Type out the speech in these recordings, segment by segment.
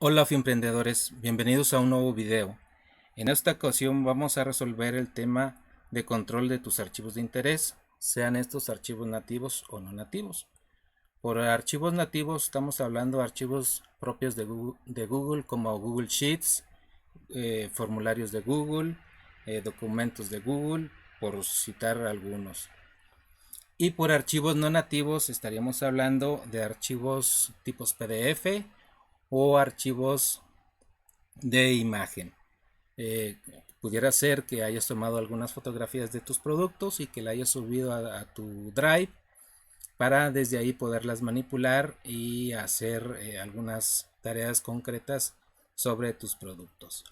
Hola emprendedores, bienvenidos a un nuevo video. En esta ocasión vamos a resolver el tema de control de tus archivos de interés, sean estos archivos nativos o no nativos. Por archivos nativos estamos hablando de archivos propios de Google como Google Sheets, formularios de Google, documentos de Google, por citar algunos. Y por archivos no nativos estaríamos hablando de archivos tipos PDF o archivos de imagen. Pudiera ser que hayas tomado algunas fotografías de tus productos y que la hayas subido a tu Drive para desde ahí poderlas manipular y hacer algunas tareas concretas sobre tus productos.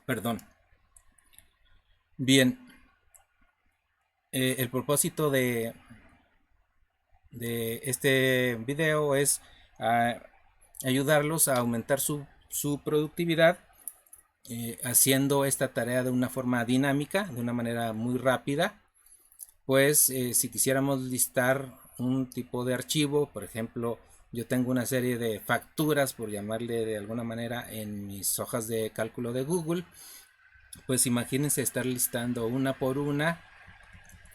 Perdón. Bien, el propósito de este video es ayudarlos a aumentar su productividad haciendo esta tarea de una forma dinámica, de una manera muy rápida. Pues si quisiéramos listar un tipo de archivo, por ejemplo, yo tengo una serie de facturas, por llamarle de alguna manera, en mis hojas de cálculo de Google. Pues imagínense estar listando una por una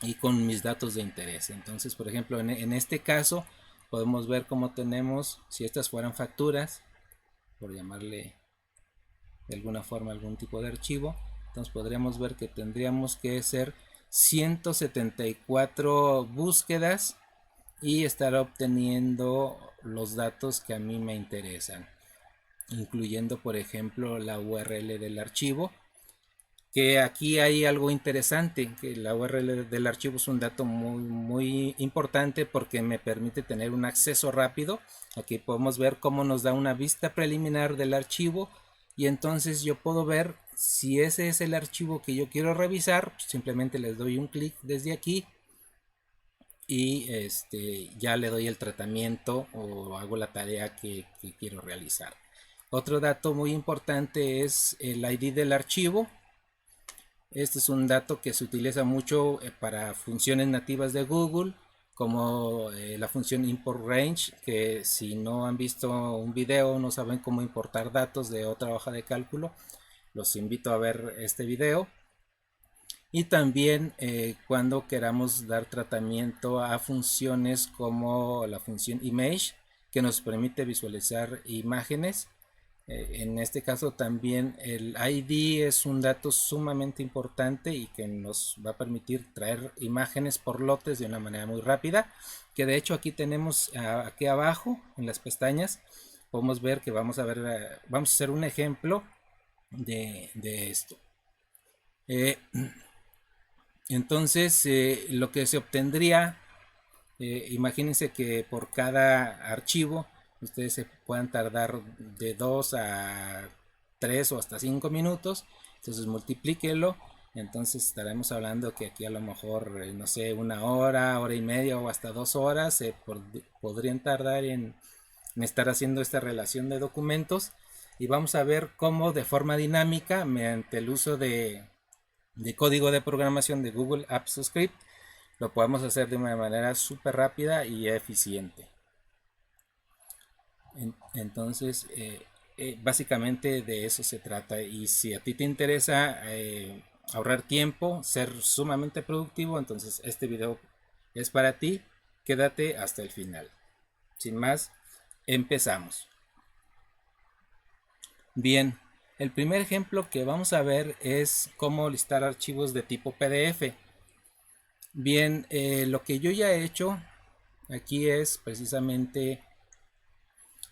y con mis datos de interés. Entonces, por ejemplo, en este caso podemos ver cómo tenemos, si estas fueran facturas, por llamarle de alguna forma algún tipo de archivo, entonces podríamos ver que tendríamos que ser 174 búsquedas y estar obteniendo los datos que a mí me interesan, incluyendo por ejemplo la URL del archivo, que aquí hay algo interesante, que la URL del archivo es un dato muy importante porque me permite tener un acceso rápido. Aquí podemos ver cómo nos da una vista preliminar del archivo y entonces yo puedo ver si ese es el archivo que yo quiero revisar. Simplemente les doy un clic desde aquí y ya le doy el tratamiento o hago la tarea que quiero realizar. Otro dato muy importante es el ID del archivo. Este es un dato que se utiliza mucho para funciones nativas de Google, como la función import range, que si no han visto un video, no saben cómo importar datos de otra hoja de cálculo, los invito a ver este video. Y también cuando queramos dar tratamiento a funciones como la función image, que nos permite visualizar imágenes. En este caso también el ID es un dato sumamente importante y que nos va a permitir traer imágenes por lotes de una manera muy rápida, que de hecho aquí tenemos aquí abajo en las pestañas podemos ver que vamos a hacer un ejemplo de esto. Entonces lo que se obtendría, imagínense que por cada archivo ustedes se puedan tardar de 2 a 3 o hasta 5 minutos. Entonces multiplíquelo. Entonces estaremos hablando que aquí a lo mejor, no sé, una hora, hora y media o hasta 2 horas podrían tardar en estar haciendo esta relación de documentos. Y vamos a ver cómo de forma dinámica, mediante el uso de código de programación de Google Apps Script, lo podemos hacer de una manera súper rápida y eficiente. Entonces, básicamente de eso se trata. Y si a ti te interesa ahorrar tiempo, ser sumamente productivo, entonces este video es para ti. Quédate hasta el final. Sin más, empezamos. Bien, el primer ejemplo que vamos a ver es cómo listar archivos de tipo PDF. Bien, lo que yo ya he hecho aquí es precisamente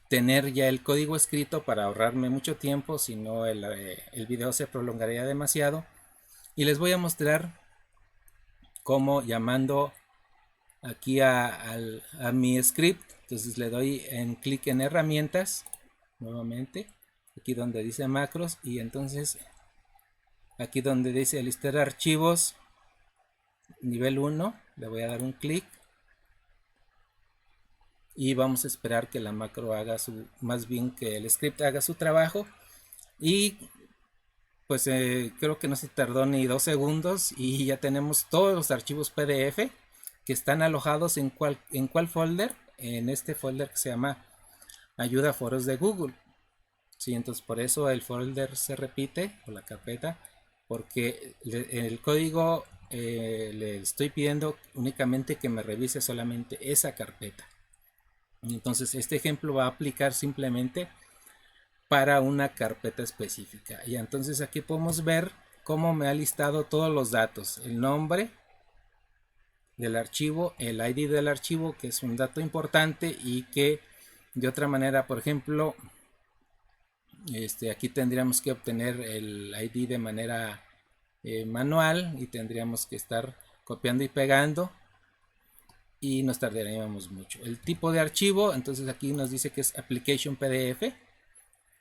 tener ya el código escrito para ahorrarme mucho tiempo, si no el video se prolongaría demasiado. Y les voy a mostrar cómo llamando aquí a mi script. Entonces le doy en clic en herramientas, nuevamente, aquí donde dice macros, y entonces aquí donde dice listar archivos nivel 1, le voy a dar un clic y vamos a esperar que la macro haga más bien que el script haga su trabajo. Y pues creo que no se tardó ni 2 segundos y ya tenemos todos los archivos PDF que están alojados en cuál folder, en este folder que se llama ayuda a foros de Google. Sí, entonces por eso el folder se repite, o la carpeta, porque el código le estoy pidiendo únicamente que me revise solamente esa carpeta. Entonces este ejemplo va a aplicar simplemente para una carpeta específica. Y entonces aquí podemos ver cómo me ha listado todos los datos: el nombre del archivo, el ID del archivo, que es un dato importante y que de otra manera, por ejemplo, aquí tendríamos que obtener el ID de manera manual y tendríamos que estar copiando y pegando y nos tardaríamos mucho. El tipo de archivo, entonces aquí nos dice que es application PDF.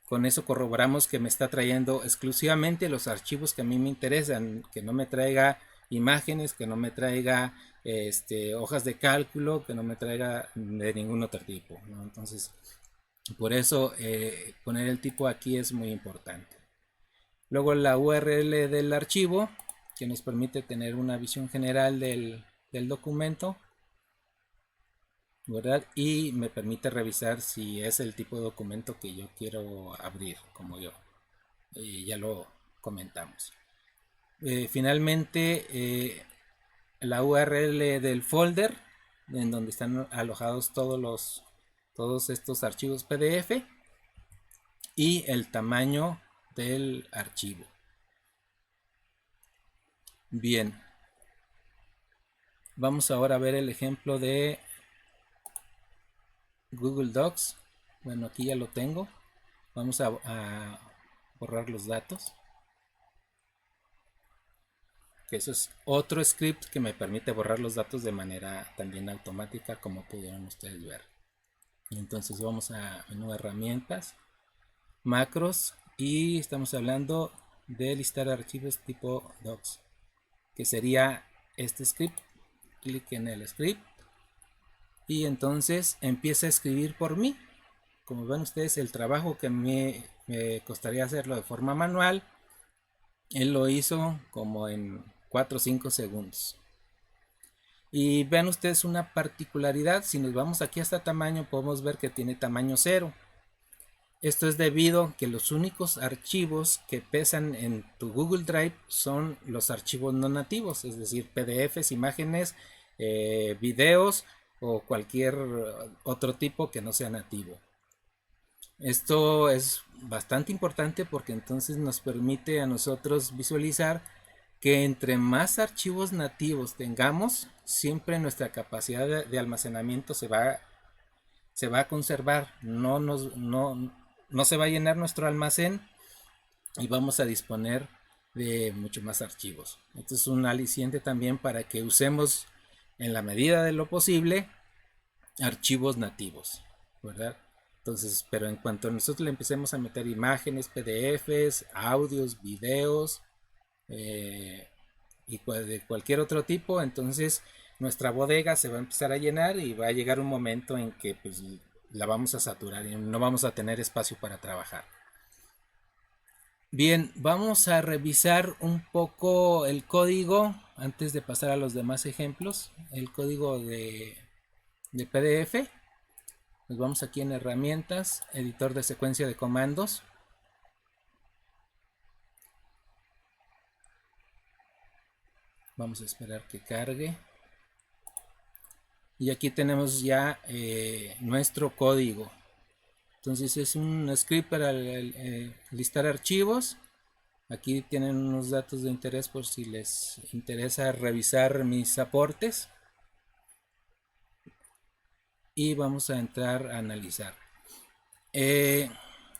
Con eso corroboramos que me está trayendo exclusivamente los archivos que a mí me interesan, que no me traiga imágenes, que no me traiga hojas de cálculo, que no me traiga de ningún otro tipo, ¿no? Entonces, por eso poner el tipo aquí es muy importante. Luego la URL del archivo, que nos permite tener una visión general del documento, ¿verdad? Y me permite revisar si es el tipo de documento que yo quiero abrir, como yo ya lo comentamos. Finalmente, la URL del folder en donde están alojados todos estos archivos PDF y el tamaño del archivo. Bien, vamos ahora a ver el ejemplo de Google Docs. Bueno, aquí ya lo tengo. Vamos a borrar los datos. Que eso es otro script que me permite borrar los datos de manera también automática, como pudieron ustedes ver. Entonces vamos a menú herramientas, macros, y estamos hablando de listar archivos tipo docs, que sería este script. Clic en el script y entonces empieza a escribir por mí. Como ven ustedes, el trabajo que me costaría hacerlo de forma manual, él lo hizo como en 4 o 5 segundos. Y vean ustedes una particularidad: si nos vamos aquí hasta tamaño, podemos ver que tiene tamaño 0. Esto es debido a que los únicos archivos que pesan en tu Google Drive son los archivos no nativos, es decir, PDFs, imágenes, videos o cualquier otro tipo que no sea nativo. Esto es bastante importante porque entonces nos permite a nosotros visualizar que entre más archivos nativos tengamos, siempre nuestra capacidad de almacenamiento se va a conservar, no se va a llenar nuestro almacén y vamos a disponer de mucho más archivos. Esto es un aliciente también para que usemos en la medida de lo posible archivos nativos, ¿verdad? Entonces, pero en cuanto nosotros le empecemos a meter imágenes, PDFs, audios, videos y de cualquier otro tipo, entonces nuestra bodega se va a empezar a llenar y va a llegar un momento en que pues la vamos a saturar y no vamos a tener espacio para trabajar. Bien, vamos a revisar un poco el código antes de pasar a los demás ejemplos. El código de PDF. Nos vamos aquí en herramientas, editor de secuencia de comandos. Vamos a esperar que cargue. Y aquí tenemos ya nuestro código. Entonces es un script para listar archivos. Aquí tienen unos datos de interés por si les interesa revisar mis aportes. Y vamos a entrar a analizar.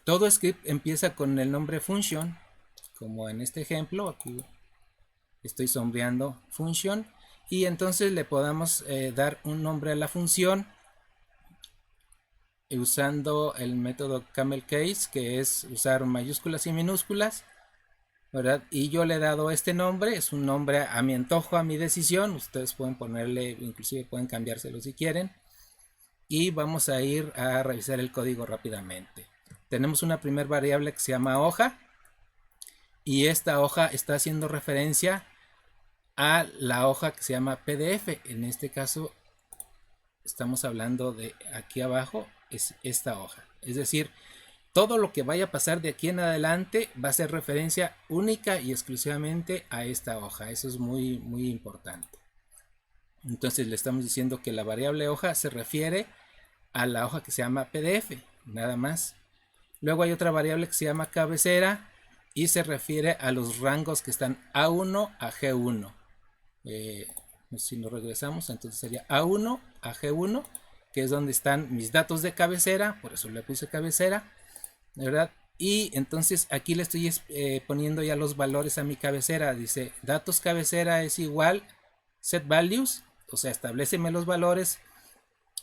Todo script empieza con el nombre function, como en este ejemplo. Aquí estoy sombreando function y entonces le podamos dar un nombre a la función usando el método camel case, que es usar mayúsculas y minúsculas, ¿verdad? Y yo le he dado este nombre, es un nombre a mi antojo, a mi decisión. Ustedes pueden ponerle, inclusive pueden cambiárselo si quieren. Y vamos a ir a revisar el código rápidamente. Tenemos una primera variable que se llama hoja, y esta hoja está haciendo referencia a la hoja que se llama PDF. En este caso estamos hablando de aquí abajo, es esta hoja. Es decir, todo lo que vaya a pasar de aquí en adelante va a ser referencia única y exclusivamente a esta hoja. Eso es muy, muy importante. Entonces le estamos diciendo que la variable hoja se refiere a la hoja que se llama PDF, nada más. Luego hay otra variable que se llama cabecera y se refiere a los rangos que están A1 a G1. Si nos regresamos, entonces sería A1 a G1, que es donde están mis datos de cabecera, por eso le puse cabecera, ¿verdad? Y entonces aquí le estoy poniendo ya los valores a mi cabecera. Dice datos cabecera es igual set values, o sea, estableceme los valores,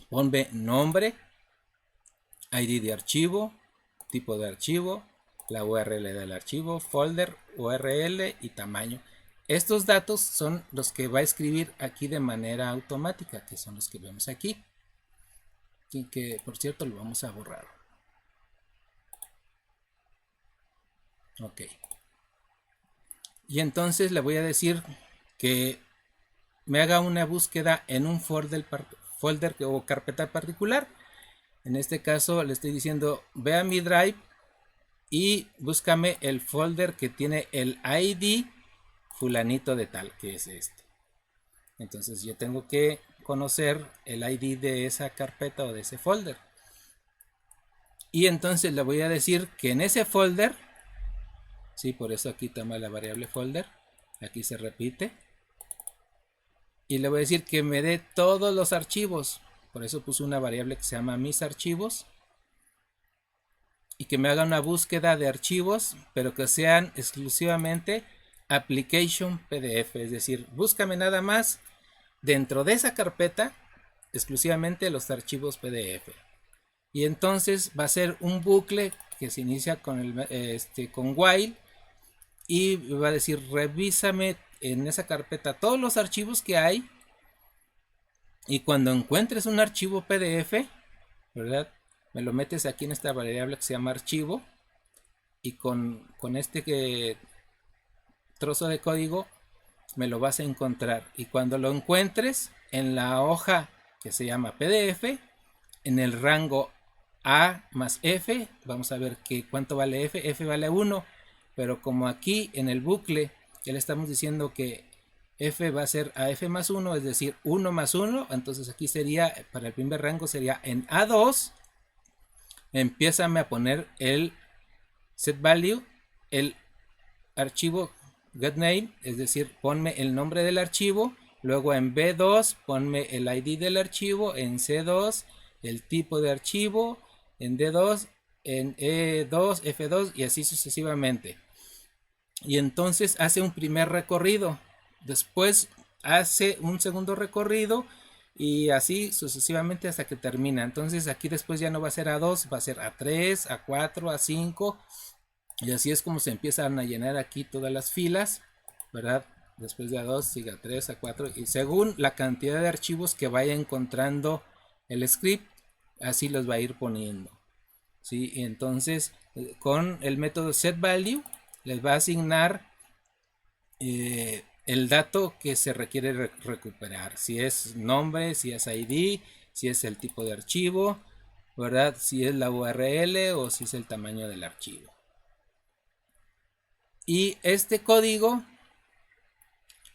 ponme nombre, ID de archivo, tipo de archivo, la URL del archivo, folder, URL y tamaño. Estos datos son los que va a escribir aquí de manera automática, que son los que vemos aquí. Y que por cierto lo vamos a borrar. Ok. Y entonces le voy a decir que me haga una búsqueda en un folder o carpeta particular. En este caso le estoy diciendo, ve a mi drive y búscame el folder que tiene el ID fulanito de tal, que es este. Entonces yo tengo que conocer el ID de esa carpeta o de ese folder. Y entonces le voy a decir que en ese folder, sí, por eso aquí toma la variable folder, aquí se repite. Y le voy a decir que me dé todos los archivos. Por eso puse una variable que se llama mis archivos. Y que me haga una búsqueda de archivos, pero que sean exclusivamente application PDF. Es decir, búscame nada más dentro de esa carpeta exclusivamente los archivos PDF. Y entonces va a ser un bucle que se inicia con while. Y va a decir, revísame en esa carpeta todos los archivos que hay. Y cuando encuentres un archivo PDF, ¿verdad? Me lo metes aquí en esta variable que se llama archivo. Y con este trozo de código me lo vas a encontrar. Y cuando lo encuentres en la hoja que se llama PDF, en el rango A más F, vamos a ver que cuánto vale F. F vale 1. Pero como aquí en el bucle ya le estamos diciendo que F va a ser a F más 1, es decir, 1 más 1. Entonces aquí sería, para el primer rango sería en A2. Empiézame a poner el set value, el archivo getName, es decir, ponme el nombre del archivo. Luego en B2 ponme el ID del archivo. En C2 el tipo de archivo. En D2, en E2, F2 y así sucesivamente. Y entonces hace un primer recorrido. Después hace un segundo recorrido. Y así sucesivamente hasta que termina. Entonces aquí después ya no va a ser A2, va a ser A3, A4, A5. Y así es como se empiezan a llenar aquí todas las filas, ¿verdad? Después de A2 sigue A3, A4. Y según la cantidad de archivos que vaya encontrando el script, así los va a ir poniendo. ¿Sí? Y entonces con el método setValue les va a asignar el dato que se requiere recuperar, si es nombre, si es ID, si es el tipo de archivo, ¿verdad? Si es la URL o si es el tamaño del archivo. Y este código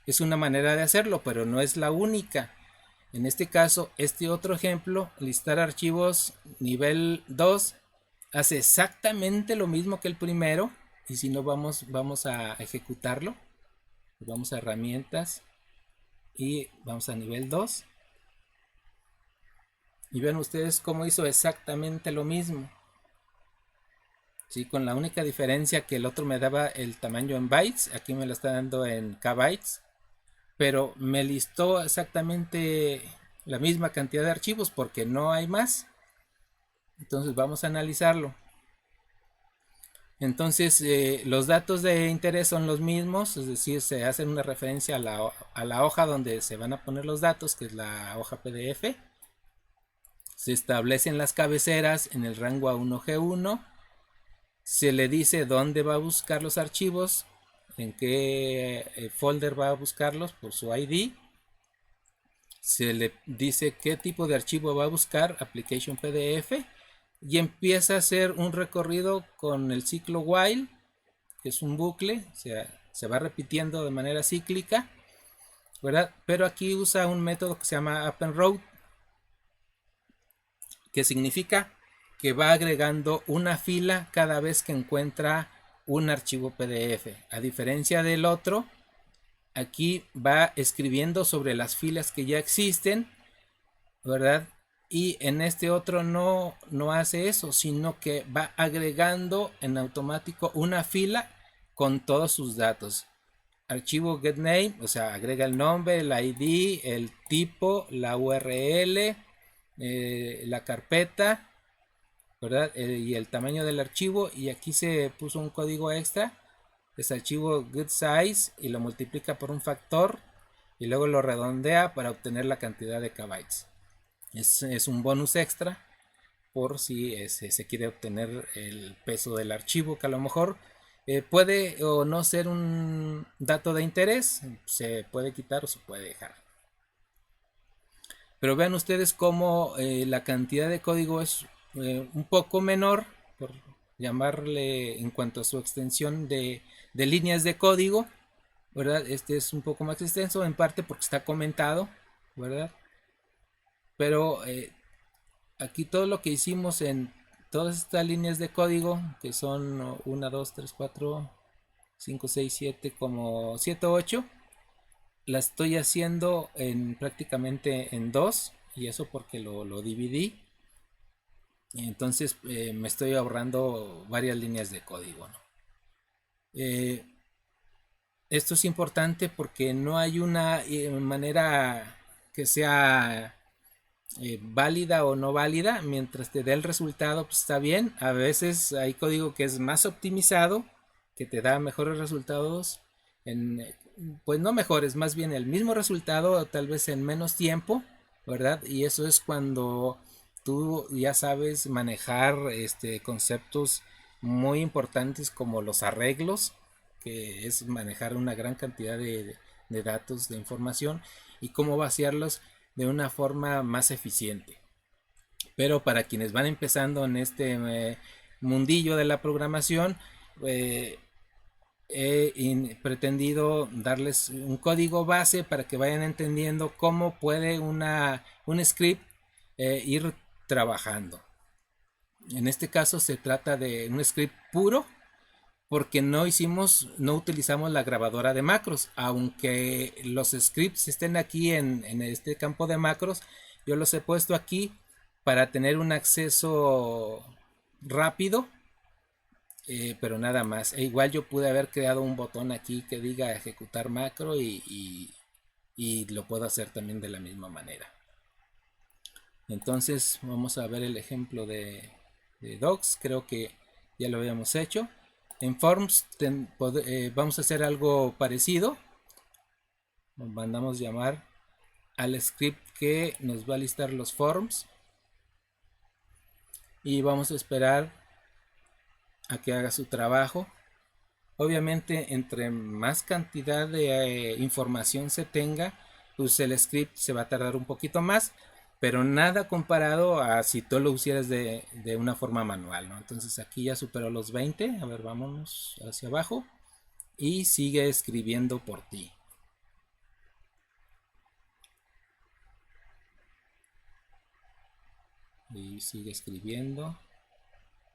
es una manera de hacerlo, pero no es la única. En este caso, este otro ejemplo, listar archivos nivel 2, hace exactamente lo mismo que el primero. Y si no, vamos a ejecutarlo. Vamos a herramientas y vamos a nivel 2. Y ven ustedes cómo hizo exactamente lo mismo. ¿Sí? Con la única diferencia que el otro me daba el tamaño en bytes. Aquí me lo está dando en kbytes. Pero me listó exactamente la misma cantidad de archivos porque no hay más. Entonces vamos a analizarlo. Entonces los datos de interés son los mismos, es decir, se hacen una referencia a la hoja donde se van a poner los datos, que es la hoja PDF. Se establecen las cabeceras en el rango A1 G1. Se le dice dónde va a buscar los archivos, en qué folder va a buscarlos por su ID. Se le dice qué tipo de archivo va a buscar, application PDF, y empieza a hacer un recorrido con el ciclo while, que es un bucle, o sea, se va repitiendo de manera cíclica, ¿verdad? Pero aquí usa un método que se llama append-route, que significa que va agregando una fila cada vez que encuentra un archivo PDF. A diferencia del otro, aquí va escribiendo sobre las filas que ya existen, ¿verdad? Y en este otro no hace eso, sino que va agregando en automático una fila con todos sus datos. Archivo getName, o sea, agrega el nombre, el ID, el tipo, la URL, la carpeta, ¿verdad? Y el tamaño del archivo. Y aquí se puso un código extra, es archivo getSize, y lo multiplica por un factor y luego lo redondea para obtener la cantidad de kbytes. Es un bonus extra por si se quiere obtener el peso del archivo, que a lo mejor puede o no ser un dato de interés, se puede quitar o se puede dejar. Pero vean ustedes cómo la cantidad de código es un poco menor, por llamarle, en cuanto a su extensión de líneas de código, ¿verdad? Este es un poco más extenso, en parte porque está comentado, ¿verdad? Pero aquí todo lo que hicimos en todas estas líneas de código, que son 1, 2, 3, 4, 5, 6, 7, como 7, 8, la estoy haciendo prácticamente en dos, y eso porque lo dividí. Entonces me estoy ahorrando varias líneas de código, ¿no? Esto es importante porque no hay una manera que sea válida o no válida. Mientras te dé el resultado, pues está bien. A veces hay código que es más optimizado, que te da mejores resultados pues no mejores, más bien el mismo resultado, tal vez en menos tiempo, ¿verdad? Y eso es cuando tú ya sabes manejar conceptos muy importantes como los arreglos, que es manejar una gran cantidad de datos, de información, y cómo vaciarlos de una forma más eficiente. Pero para quienes van empezando en este mundillo de la programación, eh, he pretendido darles un código base para que vayan entendiendo cómo puede un script ir trabajando. En este caso se trata de un script puro, porque no utilizamos la grabadora de macros, aunque los scripts estén aquí en este campo de macros. Yo los he puesto aquí para tener un acceso rápido, pero nada más. Igual yo pude haber creado un botón aquí que diga ejecutar macro, y lo puedo hacer también de la misma manera. Entonces vamos a ver el ejemplo de docs. Creo que ya lo habíamos hecho. En forms vamos a hacer algo parecido. Mandamos llamar al script que nos va a listar los forms, y vamos a esperar a que haga su trabajo. Obviamente, entre más cantidad de información se tenga, pues el script se va a tardar un poquito más, pero nada comparado a si tú lo hicieras de una forma manual, ¿no? Entonces aquí ya superó los 20. A ver, vámonos hacia abajo y sigue escribiendo por ti. Y sigue escribiendo.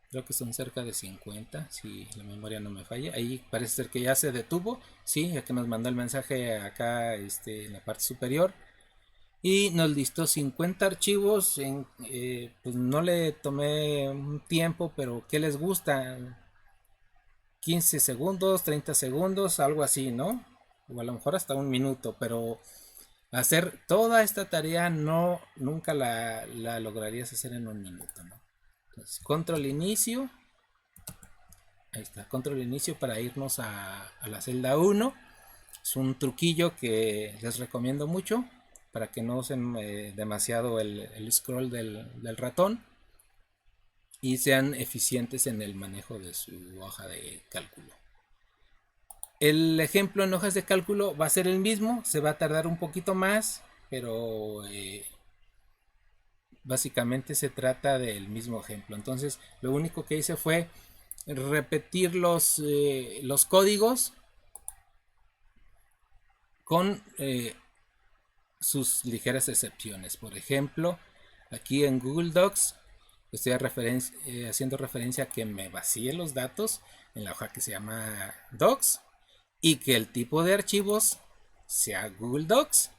Creo que son cerca de 50, si la memoria no me falla. Ahí parece ser que ya se detuvo. Sí, ya que nos mandó el mensaje acá en la parte superior. Y nos listó 50 archivos. Pues no le tomé un tiempo, pero ¿qué les gusta? 15 segundos, 30 segundos, algo así, ¿no? O a lo mejor hasta un minuto, pero hacer toda esta tarea nunca la lograrías hacer en un minuto, ¿no? Entonces, control inicio. Ahí está, control inicio para irnos a la celda 1. Es un truquillo que les recomiendo mucho para que no usen demasiado el scroll del ratón y sean eficientes en el manejo de su hoja de cálculo. El ejemplo en hojas de cálculo va a ser el mismo, se va a tardar un poquito más, pero básicamente se trata del mismo ejemplo. Entonces, lo único que hice fue repetir los códigos con sus ligeras excepciones. Por ejemplo, aquí en Google Docs estoy haciendo referencia a que me vacíe los datos en la hoja que se llama Docs y que el tipo de archivos sea Google Docs.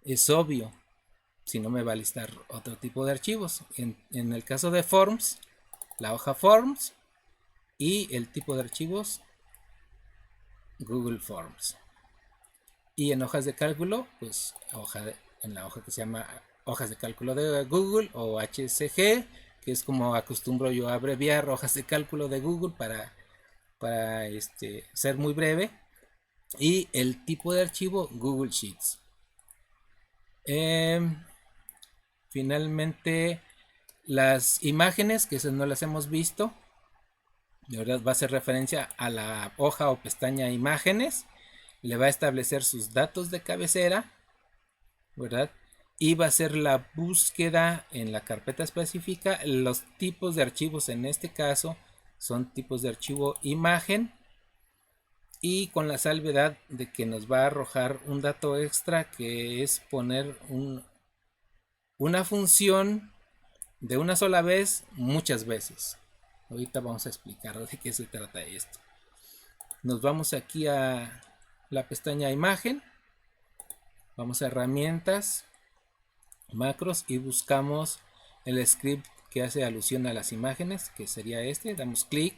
Es obvio, si no me va a listar otro tipo de archivos. En el caso de Forms, la hoja Forms y el tipo de archivos Google Forms. Y en hojas de cálculo, pues en la hoja que se llama hojas de cálculo de Google o HCG, que es como acostumbro yo a abreviar hojas de cálculo de Google para ser muy breve. Y el tipo de archivo Google Sheets. Finalmente, las imágenes, que esas no las hemos visto, de verdad va a hacer referencia a la hoja o pestaña imágenes, le va a establecer sus datos de cabecera, ¿verdad? Y va a hacer la búsqueda en la carpeta específica. Los tipos de archivos en este caso son tipos de archivo imagen, y con la salvedad de que nos va a arrojar un dato extra, que es poner una función de una sola vez muchas veces. Ahorita vamos a explicar de qué se trata esto. Nos vamos aquí a la pestaña imagen, vamos a herramientas, macros, y buscamos el script que hace alusión a las imágenes, que sería este. Damos clic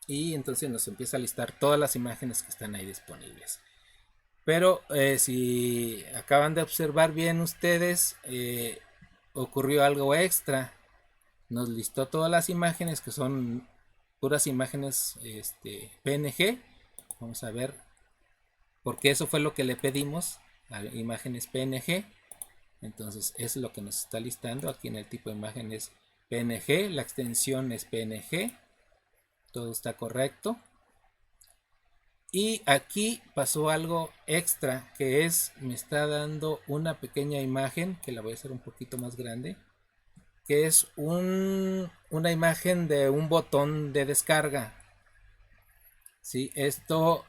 y entonces nos empieza a listar todas las imágenes que están ahí disponibles. Pero si acaban de observar bien ustedes, ocurrió algo extra. Nos listó todas las imágenes, que son puras imágenes PNG. Vamos a ver, porque eso fue lo que le pedimos, a imágenes PNG. Entonces es lo que nos está listando aquí en el tipo de imágenes PNG. La extensión es PNG. Todo está correcto. Y aquí pasó algo extra, que es, me está dando una pequeña imagen, que la voy a hacer un poquito más grande, que es una imagen de un botón de descarga. ¿Sí? Esto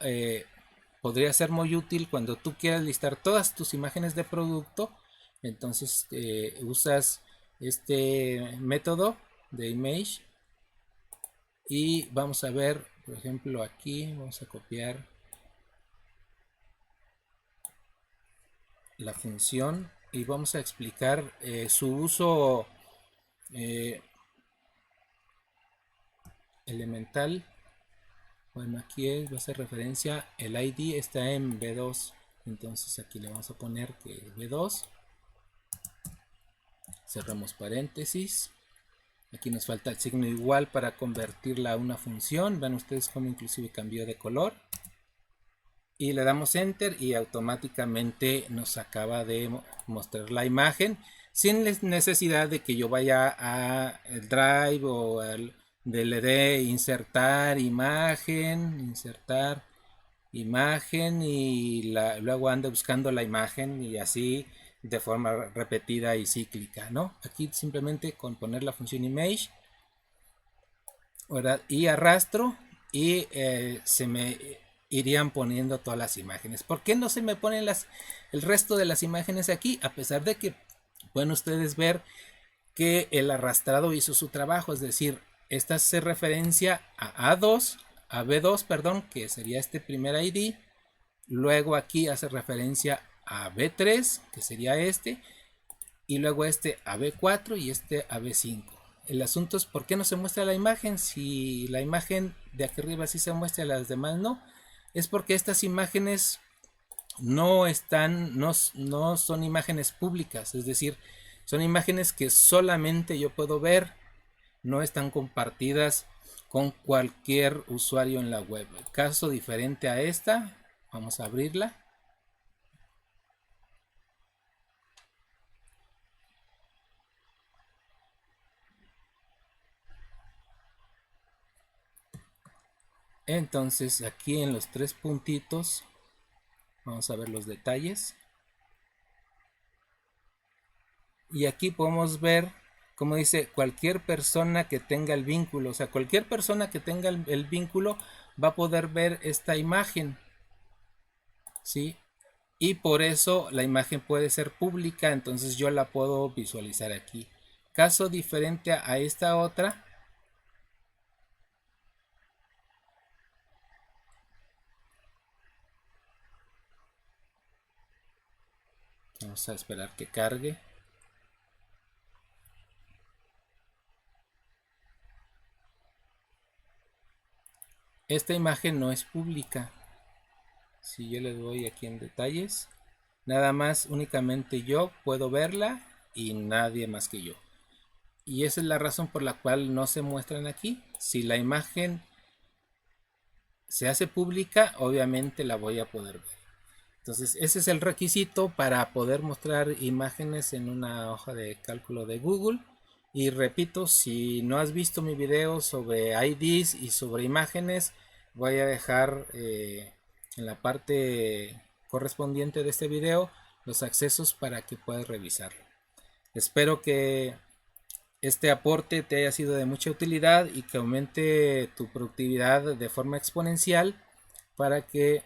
podría ser muy útil cuando tú quieras listar todas tus imágenes de producto. Entonces usas este método de image, y vamos a ver, por ejemplo, aquí vamos a copiar la función y vamos a explicar su uso elemental. Bueno, aquí va a ser referencia, el ID está en B2, entonces aquí le vamos a poner que B2, cerramos paréntesis. Aquí nos falta el signo igual para convertirla a una función. Ven ustedes cómo inclusive cambió de color. Y le damos enter y automáticamente nos acaba de mostrar la imagen, sin necesidad de que yo vaya a el Drive o al DLD, insertar imagen y luego ande buscando la imagen y así de forma repetida y cíclica, ¿no? Aquí simplemente con poner la función image, ¿verdad? Y arrastro y se me irían poniendo todas las imágenes. ¿Por qué no se me ponen el resto de las imágenes aquí? A pesar de que pueden ustedes ver que el arrastrado hizo su trabajo, es decir, esta hace referencia a B2, perdón, que sería este primer ID. Luego aquí hace referencia a B3, que sería este, y luego este a B4 y este a B5. El asunto es por qué no se muestra la imagen. Si la imagen de aquí arriba sí se muestra, las demás no, es porque estas imágenes no son imágenes públicas, es decir, son imágenes que solamente yo puedo ver, no están compartidas con cualquier usuario en la web. El caso diferente a esta, vamos a abrirla. Entonces aquí en los tres puntitos vamos a ver los detalles. Y aquí podemos ver, como dice, cualquier persona que tenga el vínculo. O sea, cualquier persona que tenga el vínculo va a poder ver esta imagen. ¿Sí? Y por eso la imagen puede ser pública, entonces yo la puedo visualizar aquí. Caso diferente a esta otra, vamos a esperar que cargue. Esta imagen no es pública. Si yo le doy aquí en detalles, nada más únicamente yo puedo verla y nadie más que yo. Y esa es la razón por la cual no se muestran aquí. Si la imagen se hace pública, obviamente la voy a poder ver. Entonces, ese es el requisito para poder mostrar imágenes en una hoja de cálculo de Google. Y repito, si no has visto mi video sobre IDs y sobre imágenes, voy a dejar en la parte correspondiente de este video los accesos para que puedas revisarlo. Espero que este aporte te haya sido de mucha utilidad y que aumente tu productividad de forma exponencial para que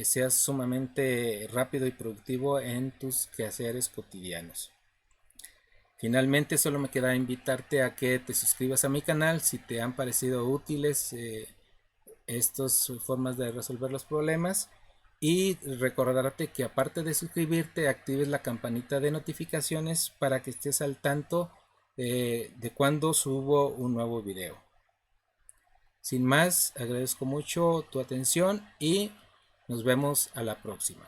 seas sumamente rápido y productivo en tus quehaceres cotidianos. Finalmente, solo me queda invitarte a que te suscribas a mi canal si te han parecido útiles estas formas de resolver los problemas, y recordarte que aparte de suscribirte, actives la campanita de notificaciones para que estés al tanto de cuando subo un nuevo video. Sin más, agradezco mucho tu atención y nos vemos a la próxima.